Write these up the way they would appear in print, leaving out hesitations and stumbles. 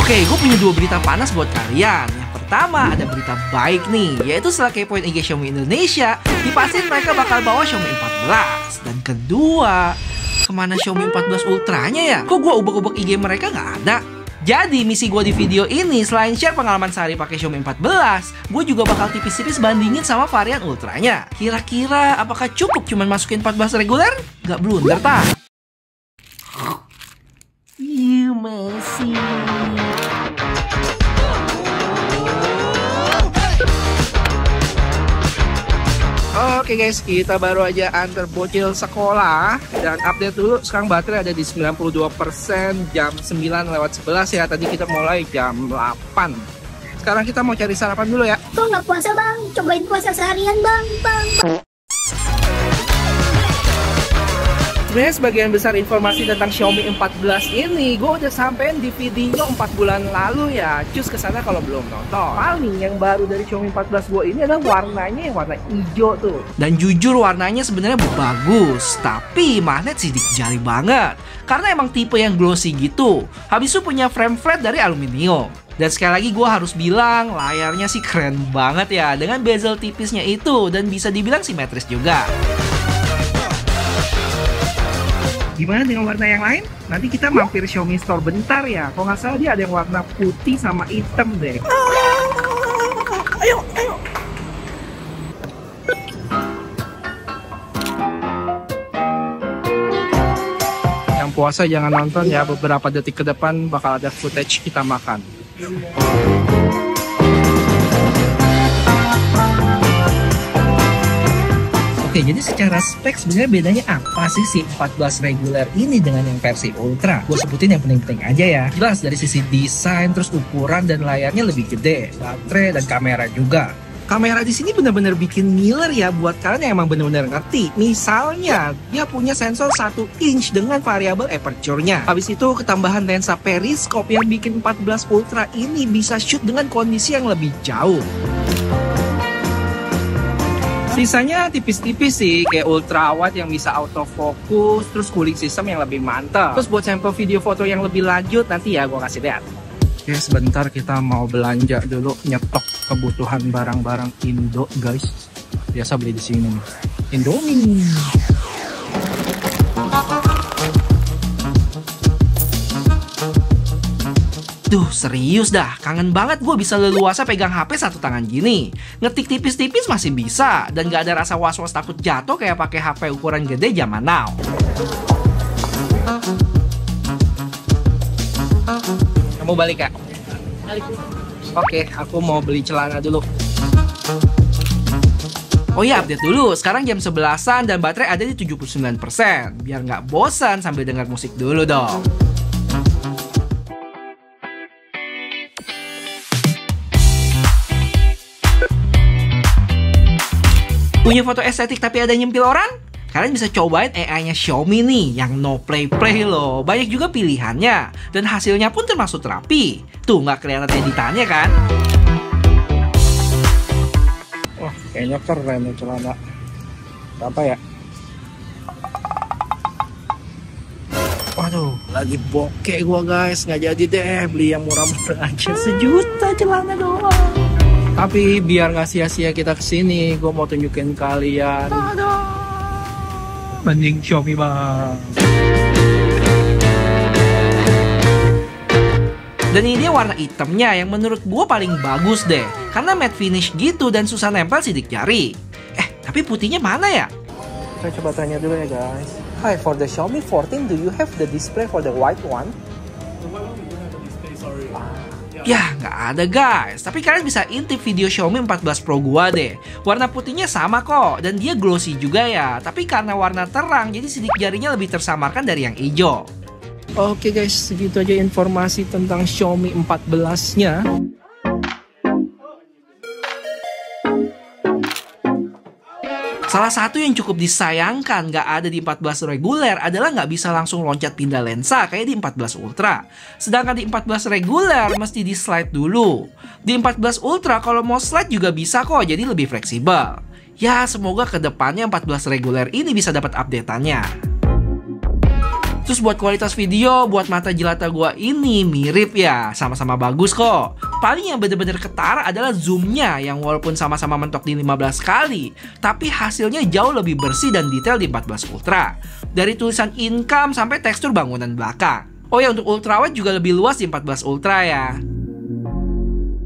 Oke, gue punya dua berita panas buat kalian. Yang pertama ada berita baik nih, yaitu setelah kepoin IG Xiaomi Indonesia, dipastiin mereka bakal bawa Xiaomi 14. Dan kedua, kemana Xiaomi 14 Ultranya ya? Kok gue ubek-ubek IG mereka nggak ada? Jadi misi gue di video ini, selain share pengalaman sehari pakai Xiaomi 14, gue juga bakal tipis-tipis bandingin sama varian Ultranya. Kira-kira apakah cukup cuman masukin 14 reguler? Gak blunder tak? You masih. Oke guys, kita baru aja antar bocil sekolah dan update dulu. Sekarang baterai ada di 92%, jam 9:11 ya. Tadi kita mulai jam 8. Sekarang kita mau cari sarapan dulu ya. Kok nggak puasa bang? Cobain puasa seharian bang. Sebenarnya sebagian besar informasi tentang Xiaomi 14 ini gue udah sampein di video 4 bulan lalu ya. Cus kesana kalau belum nonton. Paling yang baru dari Xiaomi 14 gue ini adalah warnanya yang warna hijau tuh. Dan jujur warnanya sebenarnya bagus, tapi magnet sidik jari banget. Karena emang tipe yang glossy gitu. Habis itu punya frame flat dari aluminium. Dan sekali lagi gue harus bilang layarnya sih keren banget ya, dengan bezel tipisnya itu, dan bisa dibilang simetris juga. Gimana dengan warna yang lain? Nanti kita mampir Xiaomi Store bentar ya. Kalau nggak salah dia ada yang warna putih sama hitam deh. Ayo. Yang puasa jangan nonton ya. Beberapa detik ke depan bakal ada footage kita makan. Oke, jadi secara spek sebenarnya bedanya apa sih si 14 reguler ini dengan yang versi Ultra? Gue sebutin yang penting-penting aja ya. Jelas dari sisi desain, terus ukuran dan layarnya lebih gede, baterai dan kamera juga. Kamera di sini bener-bener bikin ngiler ya buat kalian yang emang bener-bener ngerti. Misalnya, dia punya sensor 1 inch dengan variabel aperture-nya. Habis itu ketambahan lensa periskop yang bikin 14 Ultra ini bisa shoot dengan kondisi yang lebih jauh. Sisanya tipis-tipis sih, kayak ultra wide yang bisa autofocus, terus cooling system yang lebih mantap. Terus buat sampel video foto yang lebih lanjut nanti ya gue kasih lihat. Oke, sebentar kita mau belanja dulu, nyetok kebutuhan barang-barang Indo guys. Biasa beli di sini nih, Indomie. Duh, serius dah, kangen banget gue bisa leluasa pegang HP satu tangan gini. Ngetik tipis-tipis masih bisa, dan gak ada rasa was-was takut jatuh kayak pakai HP ukuran gede zaman now. Kamu balik ya? Balik. Oke, aku mau beli celana dulu. Oh iya, update dulu. Sekarang jam 11-an dan baterai ada di 79%. Biar nggak bosan sambil dengar musik dulu dong. Punya foto estetik tapi ada nyempil orang? Kalian bisa cobain AI-nya Xiaomi nih, yang no play loh. Banyak juga pilihannya, dan hasilnya pun termasuk rapi. Tuh, nggak kelihatan editannya kan? Wah, kayaknya keren nih celana. Berapa ya? Waduh, lagi bokeh gua guys. Nggak jadi deh, beli yang murah-murah aja. 1 juta celana doang. Tapi biar nggak sia-sia kita kesini, gue mau tunjukin kalian. Mending Xiaomi bang. Dan ini dia warna hitamnya yang menurut gue paling bagus deh. Karena matte finish gitu dan susah nempel sidik jari. Tapi putihnya mana ya? Saya coba tanya dulu ya guys. Hi, for the Xiaomi 14, do you have the display for the white one? Ya, nggak ada guys. Tapi kalian bisa intip video Xiaomi 14 Pro gua deh. Warna putihnya sama kok, dan dia glossy juga ya. Tapi karena warna terang, jadi sidik jarinya lebih tersamarkan dari yang hijau. Oke guys, segitu aja informasi tentang Xiaomi 14-nya. Salah satu yang cukup disayangkan nggak ada di 14 reguler adalah nggak bisa langsung loncat pindah lensa kayak di 14 Ultra. Sedangkan di 14 reguler mesti di slide dulu. Di 14 Ultra kalau mau slide juga bisa kok, jadi lebih fleksibel. Ya, semoga kedepannya 14 reguler ini bisa dapat update-annya. Terus buat kualitas video, buat mata jelata gua ini mirip ya, sama-sama bagus kok. Paling yang bener-bener ketara adalah zoomnya, yang walaupun sama-sama mentok di 15 kali, tapi hasilnya jauh lebih bersih dan detail di 14 Ultra. Dari tulisan income sampai tekstur bangunan belakang. Oh ya, untuk ultrawide juga lebih luas di 14 Ultra ya.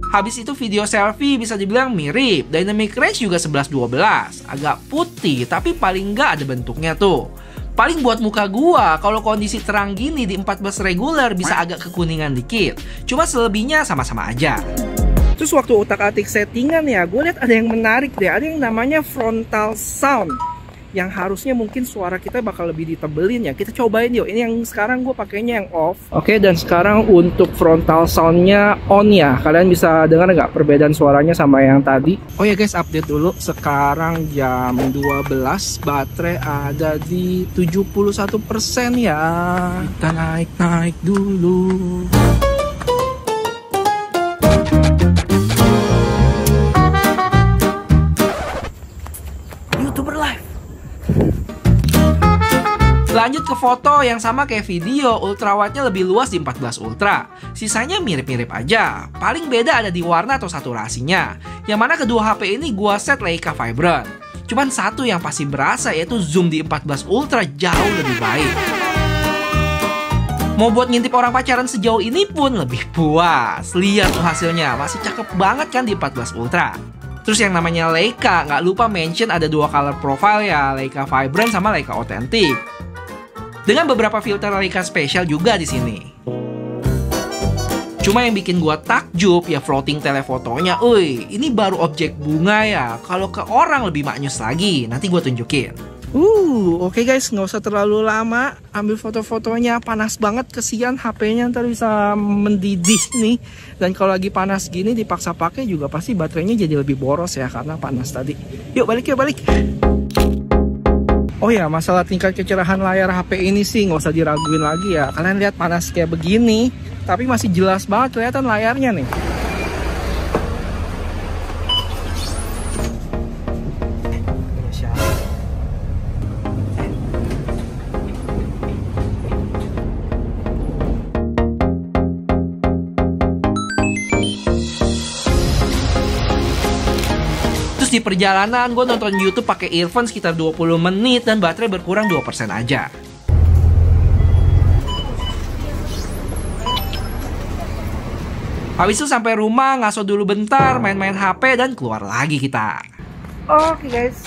Habis itu video selfie bisa dibilang mirip. Dynamic range juga 11-12. Agak putih, tapi paling nggak ada bentuknya tuh. Paling buat muka gua, kalau kondisi terang gini di 14 regular bisa agak kekuningan dikit. Cuma selebihnya sama-sama aja. Terus waktu utak-atik settingan ya, gue lihat ada yang menarik deh. Ada yang namanya frontal sound, yang harusnya mungkin suara kita bakal lebih ditebelin ya. Kita cobain yuk. Ini yang sekarang gue pakainya yang off. Oke, dan sekarang untuk frontal soundnya on ya. Kalian bisa dengar nggak perbedaan suaranya sama yang tadi? Oh ya guys, update dulu. Sekarang jam 12, baterai ada di 71% ya. Kita naik-naik dulu. YouTuber live. Lanjut ke foto yang sama kayak video, ultrawide-nya lebih luas di 14 Ultra. Sisanya mirip-mirip aja. Paling beda ada di warna atau saturasinya. Yang mana kedua HP ini gua set Leica Vibrant. Cuman satu yang pasti berasa, yaitu zoom di 14 Ultra jauh lebih baik. Mau buat ngintip orang pacaran sejauh ini pun lebih puas. Lihat tuh hasilnya, masih cakep banget kan di 14 Ultra. Terus yang namanya Leica, nggak lupa mention ada dua color profile ya, Leica Vibrant sama Leica Authentic. Dengan beberapa filter Leica spesial juga di sini. Cuma yang bikin gua takjub ya floating telefotonya. Ini baru objek bunga ya. Kalau ke orang lebih maknyus lagi. Nanti gua tunjukin. Oke guys, nggak usah terlalu lama. Ambil foto-fotonya, panas banget, kesian HP-nya ntar bisa mendidih nih. Dan kalau lagi panas gini dipaksa pakai juga pasti baterainya jadi lebih boros ya karena panas tadi. Yuk balik. Oh ya, masalah tingkat kecerahan layar HP ini sih nggak usah diraguin lagi ya. Kalian lihat panas kayak begini, tapi masih jelas banget kelihatan layarnya nih. Di perjalanan gue nonton YouTube pakai earphone sekitar 20 menit dan baterai berkurang 2% aja. Habis itu sampai rumah, ngaso dulu bentar, main-main HP dan keluar lagi kita. Oke guys.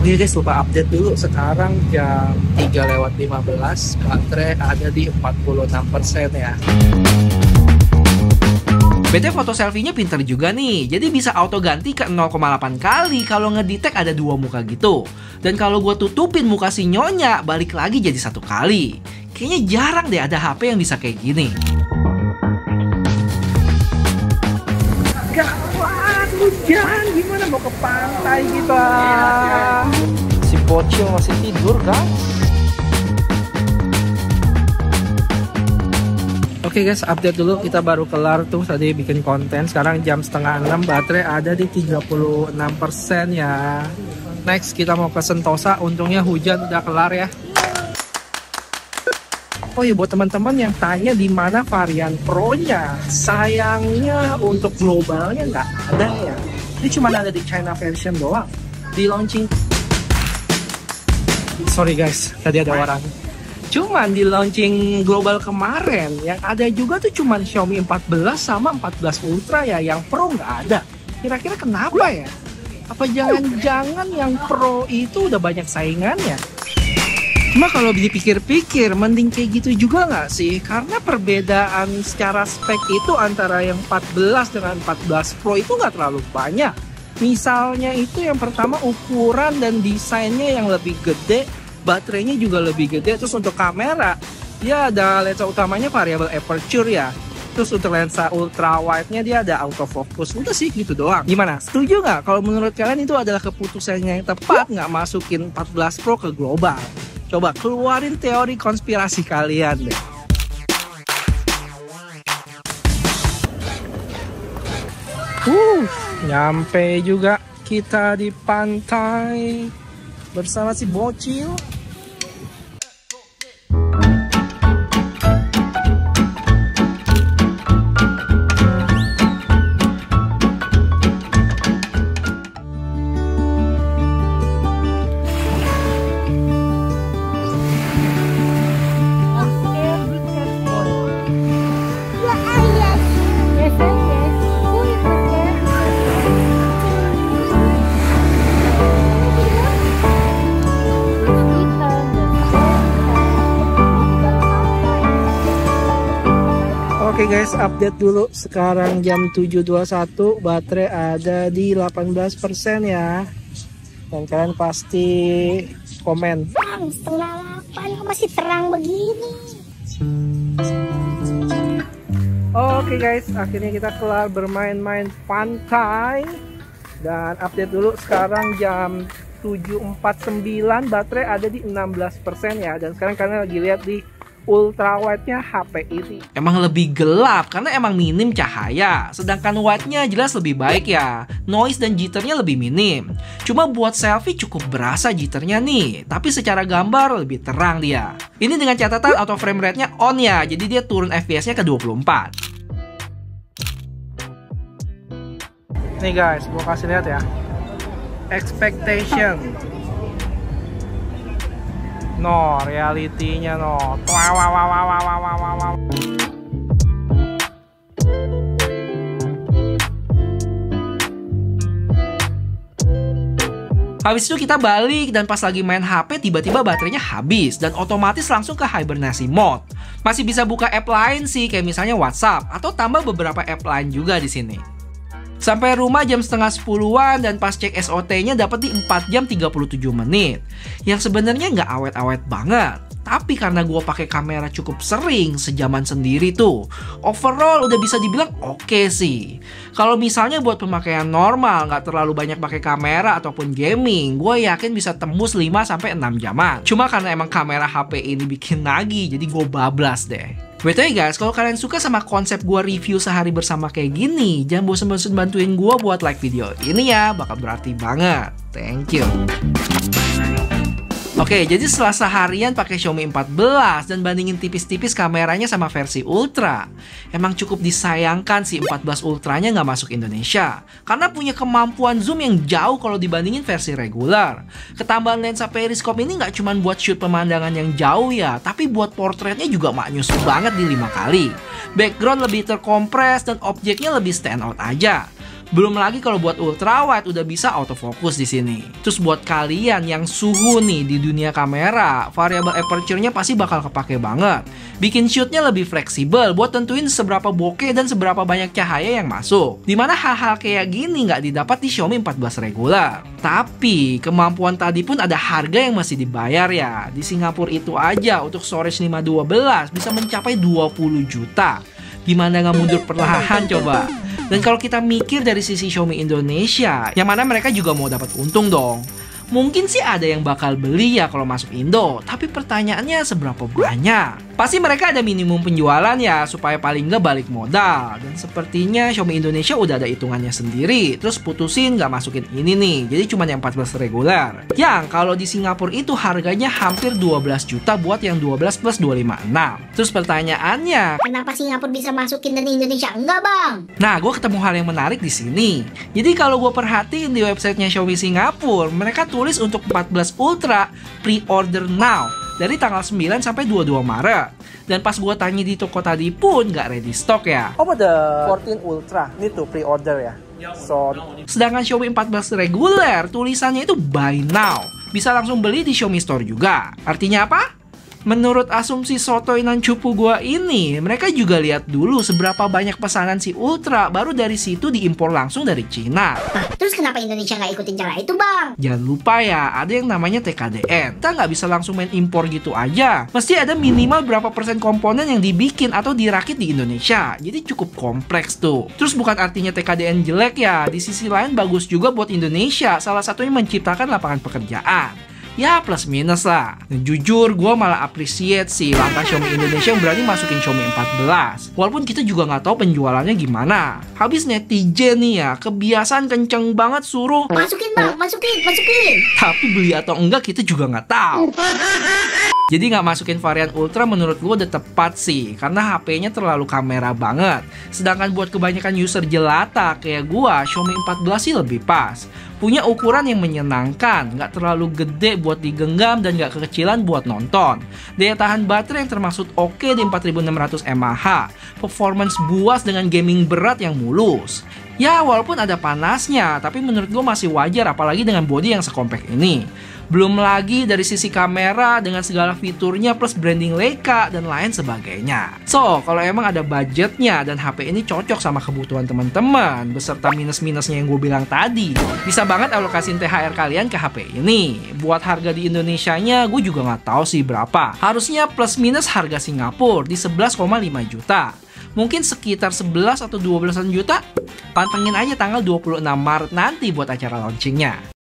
Oke guys, lupa update dulu. Sekarang jam 3:15, baterai ada di 46% ya. BTW foto selfie-nya pinter juga nih. Jadi bisa auto ganti ke 0,8 kali kalau ngedetect ada dua muka gitu. Dan kalau gue tutupin muka si nyonya, balik lagi jadi 1 kali. Kayaknya jarang deh ada HP yang bisa kayak gini. Gawat, hujan, gimana mau ke pantai kita? Si bocil masih tidur kan? Oke guys, update dulu. Kita baru kelar tuh tadi bikin konten. Sekarang jam 5:30, baterai ada di 36% ya. Next kita mau ke Sentosa. Untungnya hujan udah kelar ya. Oh iya, buat teman-teman yang tanya di mana varian Pro-nya, sayangnya untuk globalnya nggak ada ya. Ini cuma ada di China version doang. Di launching. Sorry guys, tadi ada orang. Cuman di launching global kemarin yang ada juga tuh cuman Xiaomi 14 sama 14 Ultra ya, yang Pro nggak ada. Kira-kira kenapa ya? Apa jangan-jangan yang Pro itu udah banyak saingannya? Cuma kalau dipikir-pikir, mending kayak gitu juga nggak sih? Karena perbedaan secara spek itu antara yang 14 dengan 14 Pro itu nggak terlalu banyak. Misalnya itu yang pertama ukuran dan desainnya yang lebih gede, baterainya juga lebih gede. Terus untuk kamera, dia ada lensa utamanya variable aperture ya. Terus untuk lensa ultra wide-nya dia ada autofocus. Udah sih gitu doang. Gimana? Setuju nggak? Kalau menurut kalian itu adalah keputusannya yang tepat nggak masukin 14 Pro ke global? Coba keluarin teori konspirasi kalian deh. Nyampe juga kita di pantai bersama si bocil. Oke guys, update dulu. Sekarang jam 7.21, baterai ada di 18% ya. Dan kalian pasti komen. Bang, setengah 8 kok masih terang begini. Oke guys, akhirnya kita kelar bermain-main pantai. Dan update dulu, sekarang jam 7.49, baterai ada di 16% ya. Dan sekarang kalian lagi lihat di ultrawide-nya HP ini. Emang lebih gelap karena emang minim cahaya. Sedangkan wide-nya jelas lebih baik ya. Noise dan jitternya lebih minim. Cuma buat selfie cukup berasa jitternya nih. Tapi secara gambar lebih terang dia. Ini dengan catatan auto frame rate-nya on ya. Jadi dia turun FPS-nya ke 24. Nih guys, gua kasih lihat ya. Expectation. No, realitinya no. Wow. Habis itu kita balik dan pas lagi main HP tiba-tiba baterainya habis dan otomatis langsung ke hibernasi mode. Masih bisa buka app lain sih kayak misalnya WhatsApp atau tambah beberapa app lain juga di sini. Sampai rumah jam setengah 10-an dan pas cek SOT-nya dapat di 4 jam 37 menit. Yang sebenarnya nggak awet-awet banget. Tapi karena gue pakai kamera cukup sering, sejaman sendiri tuh, overall udah bisa dibilang oke sih. Kalau misalnya buat pemakaian normal, nggak terlalu banyak pakai kamera ataupun gaming, gue yakin bisa tembus 5-6 jaman. Cuma karena emang kamera HP ini bikin nagih, jadi gue bablas deh. BTW guys, kalau kalian suka sama konsep gue review sehari bersama kayak gini, jangan bosan-bosan bantuin gue buat like video ini ya, bakal berarti banget. Thank you. Oke, jadi setelah seharian pakai Xiaomi 14 dan bandingin tipis-tipis kameranya sama versi Ultra, emang cukup disayangkan si 14 Ultranya nggak masuk Indonesia karena punya kemampuan zoom yang jauh kalau dibandingin versi regular. Ketambahan lensa periskop ini nggak cuma buat shoot pemandangan yang jauh ya, tapi buat portretnya juga maknyus banget di 5 kali. Background lebih terkompres dan objeknya lebih stand out aja. Belum lagi kalau buat ultrawide udah bisa autofocus di sini. Terus buat kalian yang suhu nih di dunia kamera, variabel aperture-nya pasti bakal kepake banget. Bikin shootnya lebih fleksibel buat tentuin seberapa bokeh dan seberapa banyak cahaya yang masuk. Dimana hal-hal kayak gini nggak didapat di Xiaomi 14 regular. Tapi kemampuan tadi pun ada harga yang masih dibayar ya. Di Singapura itu aja untuk storage 512 bisa mencapai 20 juta. Gimana nggak mundur perlahan coba? Dan kalau kita mikir dari sisi Xiaomi Indonesia, yang mana mereka juga mau dapat untung dong. Mungkin sih ada yang bakal beli ya kalau masuk Indo, tapi pertanyaannya seberapa banyak? Pasti mereka ada minimum penjualan ya, supaya paling nggak balik modal. Dan sepertinya Xiaomi Indonesia udah ada hitungannya sendiri, terus putusin nggak masukin ini nih, jadi cuma yang 14 reguler. Yang kalau di Singapura itu harganya hampir 12 juta buat yang 12 plus 256. Terus pertanyaannya, Kenapa Singapura bisa masukin dan Indonesia enggak, Bang? nah, gue ketemu hal yang menarik di sini. Jadi kalau gue perhatiin di websitenya Xiaomi Singapura, mereka tulis untuk 14 Ultra pre-order now dari tanggal 9 sampai 22 Maret. Dan pas gue tanya di toko tadi pun nggak ready stock ya. Oh, the 14 Ultra ini tuh pre-order ya. So, sedangkan Xiaomi 14 reguler tulisannya itu buy now. Bisa langsung beli di Xiaomi Store juga. Artinya apa? Menurut asumsi sotoy nan cupu gua ini, mereka juga lihat dulu seberapa banyak pesanan si Ultra, baru dari situ diimpor langsung dari Cina. Nah, terus kenapa Indonesia nggak ikutin cara itu, Bang? Jangan lupa ya, ada yang namanya TKDN. Kita nggak bisa langsung main impor gitu aja. Mesti ada minimal berapa persen komponen yang dibikin atau dirakit di Indonesia. Jadi cukup kompleks tuh. Terus bukan artinya TKDN jelek ya. Di sisi lain bagus juga buat Indonesia. Salah satunya menciptakan lapangan pekerjaan. Ya plus minus lah. Dan jujur gue malah appreciate sih langkah Xiaomi Indonesia yang berani masukin Xiaomi 14. Walaupun kita juga nggak tahu penjualannya gimana. Habis netizen nih ya, kebiasaan kenceng banget suruh Masukin bang, masukin. tapi beli atau enggak kita juga nggak tahu. Jadi nggak masukin varian Ultra menurut gue udah tepat sih, karena HP-nya terlalu kamera banget. Sedangkan buat kebanyakan user jelata kayak gue, Xiaomi 14 sih lebih pas. Punya ukuran yang menyenangkan, nggak terlalu gede buat digenggam dan nggak kekecilan buat nonton. Daya tahan baterai yang termasuk oke di 4600 mAh. Performance buas dengan gaming berat yang mulus. Ya walaupun ada panasnya, tapi menurut gue masih wajar apalagi dengan bodi yang sekompak ini. Belum lagi dari sisi kamera dengan segala fiturnya plus branding Leica dan lain sebagainya. So, kalau emang ada budgetnya dan HP ini cocok sama kebutuhan teman-teman beserta minus-minusnya yang gue bilang tadi, bisa banget alokasiin THR kalian ke HP ini. Buat harga di Indonesianya gue juga nggak tahu sih berapa. Harusnya plus minus harga Singapura di 11,5 juta. Mungkin sekitar 11 atau 12 juta. Pantengin aja tanggal 26 Maret nanti buat acara launchingnya.